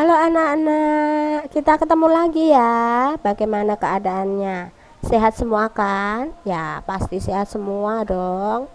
Halo anak-anak, kita ketemu lagi ya. Bagaimana keadaannya? Sehat semua kan? Ya, pasti sehat semua dong.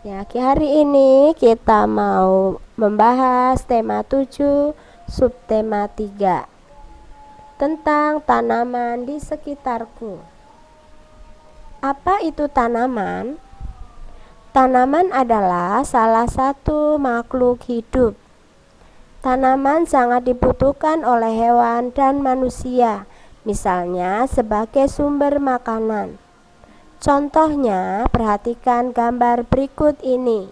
Ya, hari ini kita mau membahas tema 7, subtema 3 tentang tanaman di sekitarku. Apa itu tanaman? Tanaman adalah salah satu makhluk hidup. Tanaman sangat dibutuhkan oleh hewan dan manusia, misalnya sebagai sumber makanan. Contohnya, perhatikan gambar berikut ini.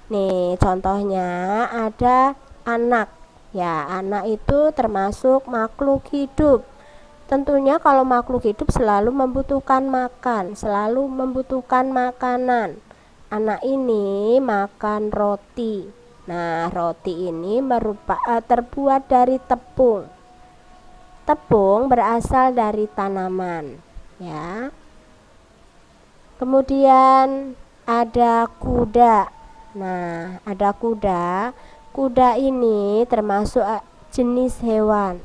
Nih, contohnya ada anak. Ya, anak itu termasuk makhluk hidup. Tentunya kalau makhluk hidup selalu membutuhkan makan, selalu membutuhkan makanan. Anak ini makan roti. Nah, roti ini terbuat dari tepung. Tepung berasal dari tanaman, ya. Kemudian ada kuda. Nah, ada kuda. Kuda ini termasuk jenis hewan.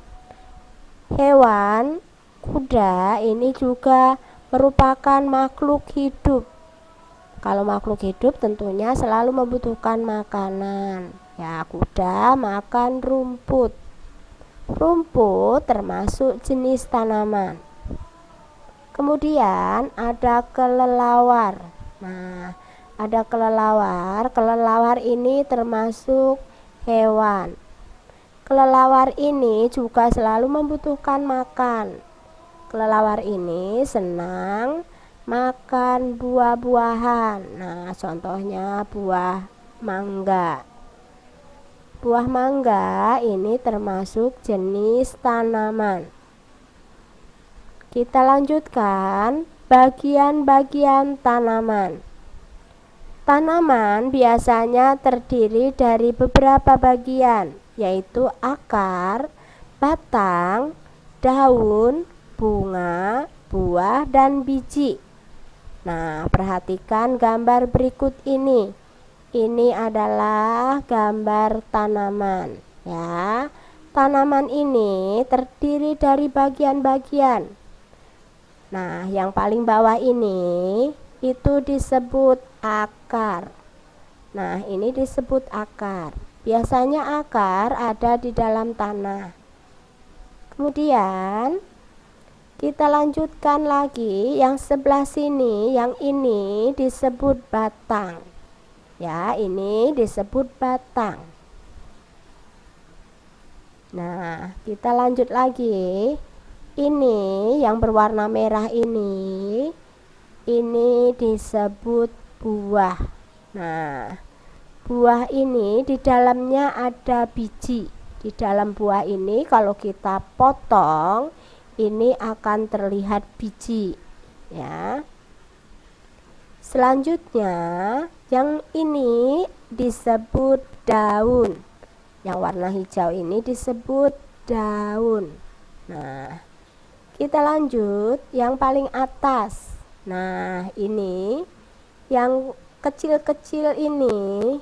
Hewan kuda ini juga merupakan makhluk hidup. Kalau makhluk hidup tentunya selalu membutuhkan makanan. Ya, kuda makan rumput. Rumput termasuk jenis tanaman. Kemudian ada kelelawar. Nah, ada kelelawar. Kelelawar ini termasuk hewan. Kelelawar ini juga selalu membutuhkan makan. Kelelawar ini senang makan buah-buahan. Nah, contohnya buah mangga. Buah mangga ini termasuk jenis tanaman. Kita lanjutkan bagian-bagian tanaman. Tanaman biasanya terdiri dari beberapa bagian, yaitu akar, batang, daun, bunga, buah, dan biji. Nah, perhatikan gambar berikut ini. Ini adalah gambar tanaman, ya. Tanaman ini terdiri dari bagian-bagian. Nah, yang paling bawah ini itu disebut akar. Nah, ini disebut akar. Biasanya akar ada di dalam tanah. Kemudian kita lanjutkan lagi yang sebelah sini, yang ini disebut batang. Ya, ini disebut batang. Nah, kita lanjut lagi. Ini yang berwarna merah ini disebut buah. Nah, buah ini di dalamnya ada biji. Di dalam buah ini kalau kita potong, ini akan terlihat biji, ya. Selanjutnya, yang ini disebut daun. Yang warna hijau ini disebut daun. Nah, kita lanjut yang paling atas. Nah, ini yang kecil-kecil ini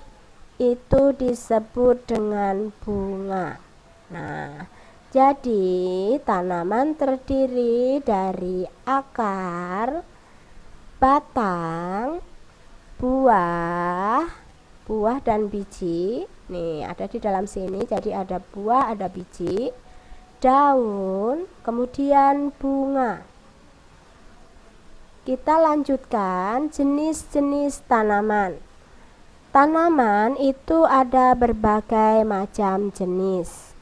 itu disebut dengan bunga. Nah, jadi tanaman terdiri dari akar, batang, buah dan biji. Nih, ada di dalam sini. Jadi ada buah, ada biji, daun, kemudian bunga. Kita lanjutkan jenis-jenis tanaman. Tanaman itu ada berbagai macam jenis.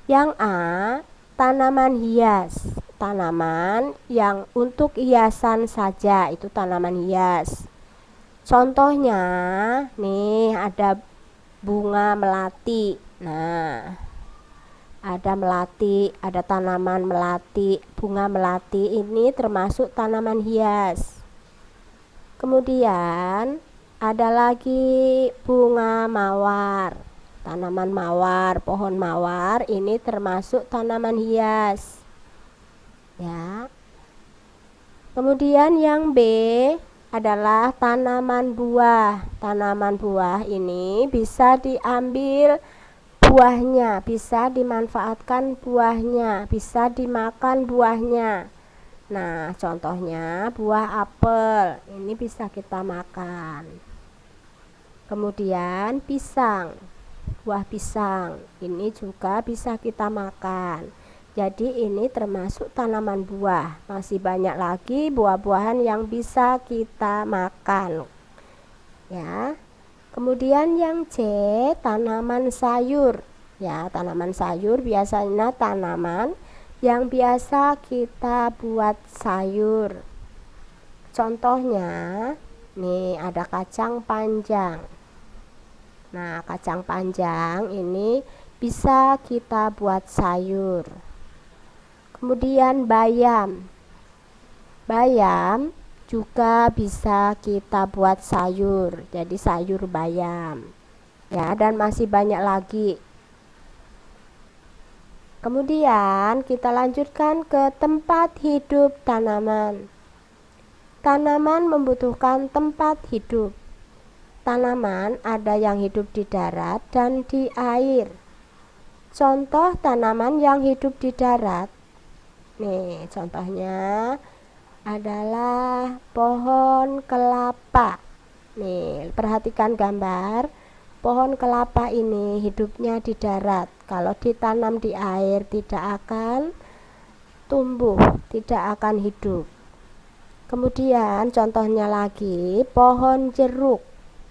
Yang A, tanaman hias. Tanaman yang untuk hiasan saja, itu tanaman hias. Contohnya, nih ada bunga melati. Nah, ada melati, ada tanaman melati. Bunga melati ini termasuk tanaman hias. Kemudian ada lagi bunga mawar. Tanaman mawar, pohon mawar ini termasuk tanaman hias, ya. Kemudian yang B adalah tanaman buah. Tanaman buah ini bisa diambil buahnya, bisa dimanfaatkan buahnya, bisa dimakan buahnya. Nah, contohnya buah apel, ini bisa kita makan. Kemudian pisang, buah pisang, ini juga bisa kita makan. Jadi ini termasuk tanaman buah. Masih banyak lagi buah-buahan yang bisa kita makan. Ya. Kemudian yang C, tanaman sayur. Ya, tanaman sayur biasanya tanaman yang biasa kita buat sayur. Contohnya, nih ada kacang panjang. Nah, kacang panjang ini bisa kita buat sayur. Kemudian bayam. Bayam juga bisa kita buat sayur, jadi sayur bayam ya, dan masih banyak lagi. Kemudian kita lanjutkan ke tempat hidup tanaman. Tanaman membutuhkan tempat hidup. Tanaman ada yang hidup di darat dan di air. Contoh tanaman yang hidup di darat, nih contohnya adalah pohon kelapa. Nih, perhatikan gambar. Pohon kelapa ini hidupnya di darat. Kalau ditanam di air tidak akan tumbuh, tidak akan hidup. Kemudian contohnya lagi pohon jeruk.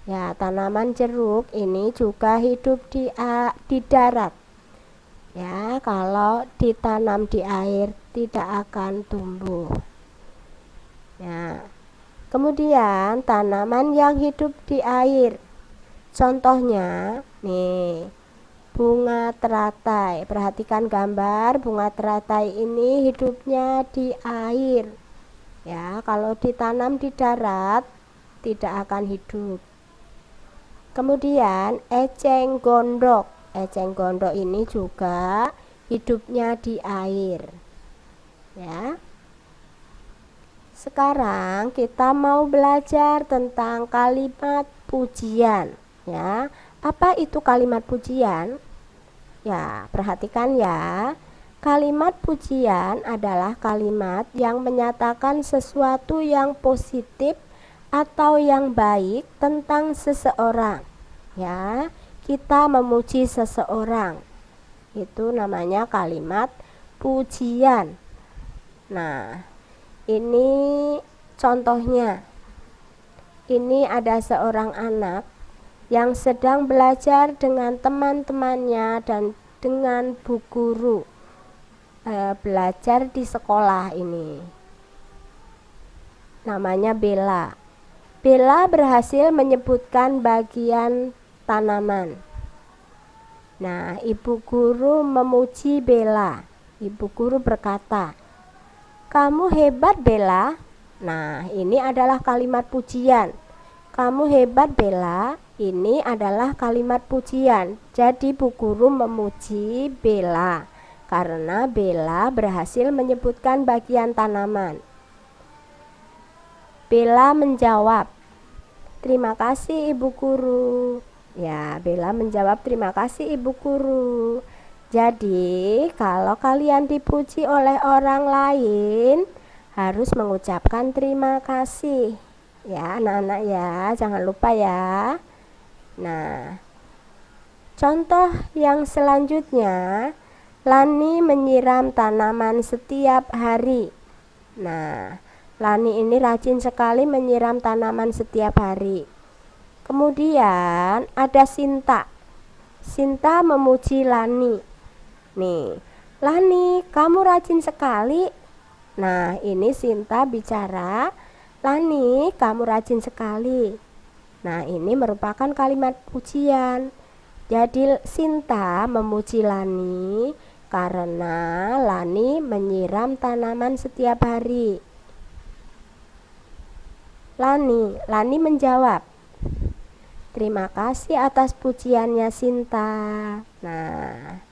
Ya, tanaman jeruk ini juga hidup di darat. Ya, kalau ditanam di air tidak akan tumbuh. Ya. Kemudian tanaman yang hidup di air. Contohnya nih, bunga teratai. Perhatikan gambar, bunga teratai ini hidupnya di air. Ya, kalau ditanam di darat tidak akan hidup. Kemudian eceng gondok. Eceng gondok ini juga hidupnya di air. Ya. Sekarang kita mau belajar tentang kalimat pujian, ya. Apa itu kalimat pujian? Ya, perhatikan ya. Kalimat pujian adalah kalimat yang menyatakan sesuatu yang positif atau yang baik tentang seseorang. Ya, kita memuji seseorang. Itu namanya kalimat pujian. Nah, ini contohnya. Ini ada seorang anak yang sedang belajar dengan teman-temannya dan dengan bu guru. Belajar di sekolah ini. Namanya Bella. Bella berhasil menyebutkan bagian tanaman. Nah, ibu guru memuji Bella. Ibu guru berkata, "Kamu hebat, Bella." Nah, ini adalah kalimat pujian. Kamu hebat, Bella. Ini adalah kalimat pujian. Jadi bu guru memuji Bella karena Bella berhasil menyebutkan bagian tanaman. Bella menjawab, "Terima kasih ibu guru." Ya, Bella menjawab, "Terima kasih ibu guru." Jadi, kalau kalian dipuji oleh orang lain, harus mengucapkan terima kasih. Ya, anak-anak ya, jangan lupa ya. Nah, contoh yang selanjutnya, Lani menyiram tanaman setiap hari. Nah, Lani ini rajin sekali menyiram tanaman setiap hari. Kemudian ada Sinta. Sinta memuji Lani. Nih, "Lani, kamu rajin sekali." Nah, ini Sinta bicara, "Lani, kamu rajin sekali." Nah, ini merupakan kalimat pujian. Jadi Sinta memuji Lani karena Lani menyiram tanaman setiap hari. Lani menjawab, "Terima kasih atas pujiannya Sinta." Nah,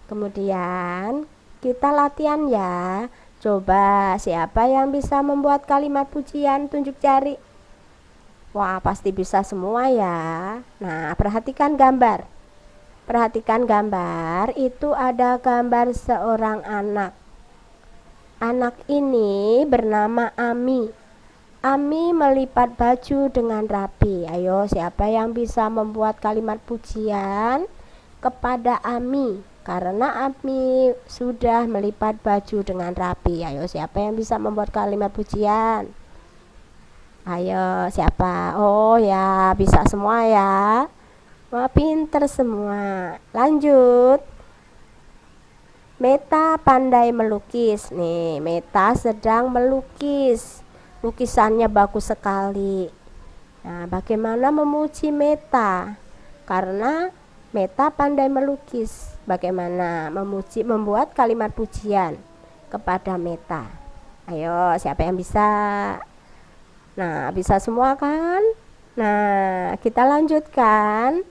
kemudian kita latihan ya. Coba siapa yang bisa membuat kalimat pujian, tunjuk jari. Wah, pasti bisa semua ya. Nah, perhatikan gambar. Perhatikan gambar, itu ada gambar seorang anak. Anak ini bernama Ami. Ami melipat baju dengan rapi. Ayo, siapa yang bisa membuat kalimat pujian kepada Ami? Karena Ami sudah melipat baju dengan rapi. Ayo, siapa yang bisa membuat kalimat pujian? Ayo, siapa? Oh ya, bisa semua ya. Wah, pinter semua. Lanjut. Meta pandai melukis. Nih, Meta sedang melukis. Lukisannya bagus sekali. Nah, bagaimana memuji Meta? Karena Meta pandai melukis. Bagaimana memuji, membuat kalimat pujian kepada Meta? Ayo, siapa yang bisa? Nah, bisa semua kan? Nah, kita lanjutkan.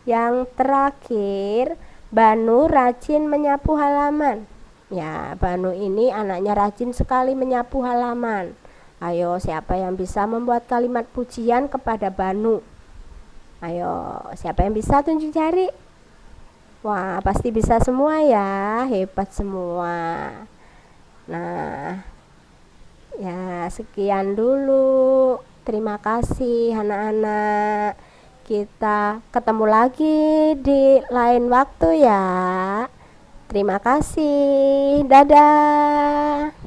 Yang terakhir, Banu rajin menyapu halaman. Ya, Banu ini anaknya rajin sekali menyapu halaman. Ayo, siapa yang bisa membuat kalimat pujian kepada Banu? Ayo, siapa yang bisa tunjuk jari? Wah, pasti bisa semua ya, hebat semua. Nah, ya sekian dulu. Terima kasih anak-anak. Kita ketemu lagi di lain waktu ya. Terima kasih. Dadah.